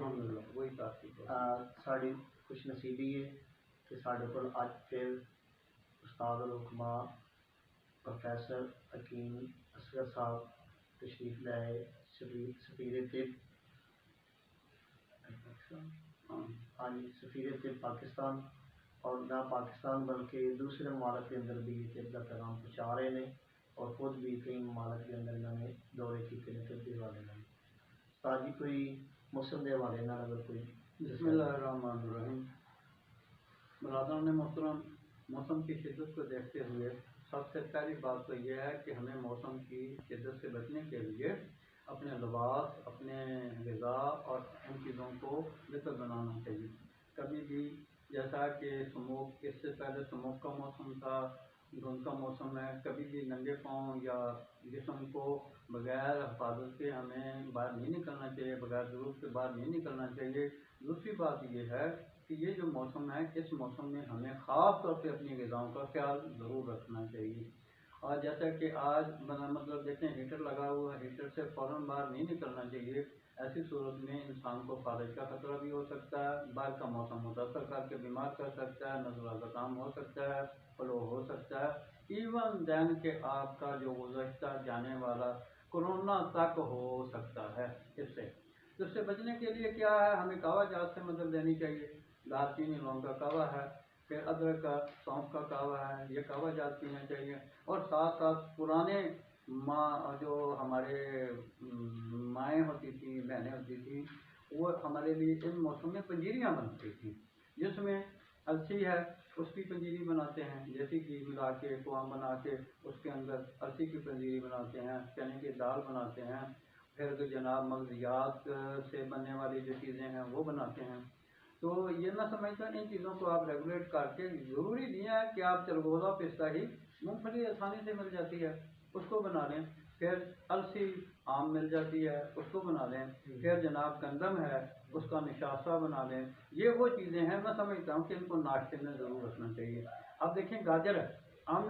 الحمدللہ وہی تاثیر ساری خوش نصیبی ہے کہ سارے کو اج پھر استاد الحکماء پروفیسر حکیم اصغر صاحب تشریف لائے سفیر طب ہاں جی سفیر طب پاکستان اور نہ پاکستان بلکہ دوسرے ممالک کے اندر بھی طب کا پیغام پہنچا رہے ہیں اور خود بھی کئی ممالک کے اندر انہوں نے دورے کیتے ہیں طب کے حوالے میں استاد جی کوئی موسم کے حوالے نہ اگر کوئی بسم اللہ الرحمن الرحیم برادران محترم موسم کی شدت کو دیکھتے ہوئے سب سے پہلی بات تو یہ ہے کہ ہمیں موسم کی شدت سے بچنے کے لیے اپنے لباس اپنے غذا اور ان چیزوں کو بہتر بنانا چاہیے. کبھی بھی جیسا کہ سموک اس سے پہلے سموک کا موسم تھا دھند کا موسم ہے کبھی بھی ننگے پاؤں یا جسم کو بغیر حفاظت کے ہمیں باہر نہیں نکلنا چاہیے بغیر ضرورت کے باہر نہیں نکلنا چاہیے. دوسری بات یہ ہے کہ یہ جو موسم ہے اس موسم میں ہمیں خاص طور پہ اپنی غذاؤں کا خیال ضرور رکھنا چاہیے. اور جیسا کہ آج مطلب دیکھیں ہیٹر لگا ہوا ہے ہیٹر سے فوراً باہر نہیں نکلنا چاہیے. ایسی صورت میں انسان کو فالج کا خطرہ بھی ہو سکتا ہے باہر کا موسم متاثر کر کے بیمار کر سکتا ہے نزلہ زکام ہو سکتا ہے فلو ہو سکتا ہے ایون دین کہ آپ کا جو گزشتہ جانے والا کورونا تک ہو سکتا ہے. اس سے بچنے کے لیے کیا ہے ہمیں کہوا جات سے مدد لینی چاہیے. دال چینی لونگ کا کہوا ہے پھر ادرک کا سونف کا کہوا ہے یہ کہوا جات پینا چاہیے. اور ساتھ ساتھ پرانے ماں جو ہمارے مائیں ہوتی تھیں بہنیں ہوتی تھیں وہ ہمارے لیے ان موسم میں پنجیریاں بنتی تھیں جس میں السی ہے اس کی پنجیری بناتے ہیں دیسی گھی ملا کے کوام بنا کے اس کے اندر السی کی پنجیری بناتے ہیں چنے کی دال بناتے ہیں پھر جو جناب مغزیات سے بننے والی جو چیزیں ہیں وہ بناتے ہیں. تو یہ نہ سمجھتا ان چیزوں کو آپ ریگولیٹ کر کے ضروری نہیں ہے کہ آپ چرگوزہ پستہ ہی مونگ پھلی آسانی سے مل جاتی ہے اس کو بنا لیں. پھر السی آم مل جاتی ہے اس کو بنا لیں. پھر جناب گندم ہے اس کا نشاستہ بنا لیں. یہ وہ چیزیں ہیں میں سمجھتا ہوں کہ ان کو ناشتے میں ضرور رکھنا چاہیے. اب دیکھیں گاجر ہے آم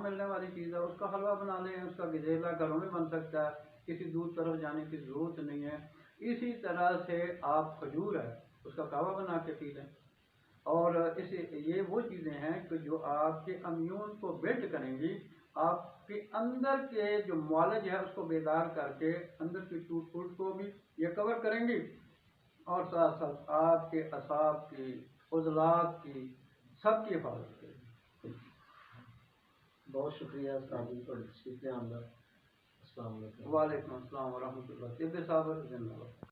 ملنے والی چیز ہے اس کا حلوہ بنا لیں اس کا گجیلا گھروں میں بن سکتا ہے کسی دور طرف جانے کی ضرورت نہیں ہے. اسی طرح سے آپ کھجور ہے اس کا کہوا بنا کے پی لیں. اور یہ وہ چیزیں ہیں کہ جو آپ کے امیون کو بلڈ کریں گی آپ کے اندر کے جو معالج ہے اس کو بیدار کر کے اندر کی ٹوٹ پھوٹ کو بھی یہ کور کریں گی اور ساتھ ساتھ آپ کے اعصاب کی عضلات کی سب کی حفاظت کریں گی. بہت شکریہ استاد جی تشریف لے آمدہ. السلام علیکم. وعلیکم السلام ورحمۃ اللہ. طب صابر زندہ باد.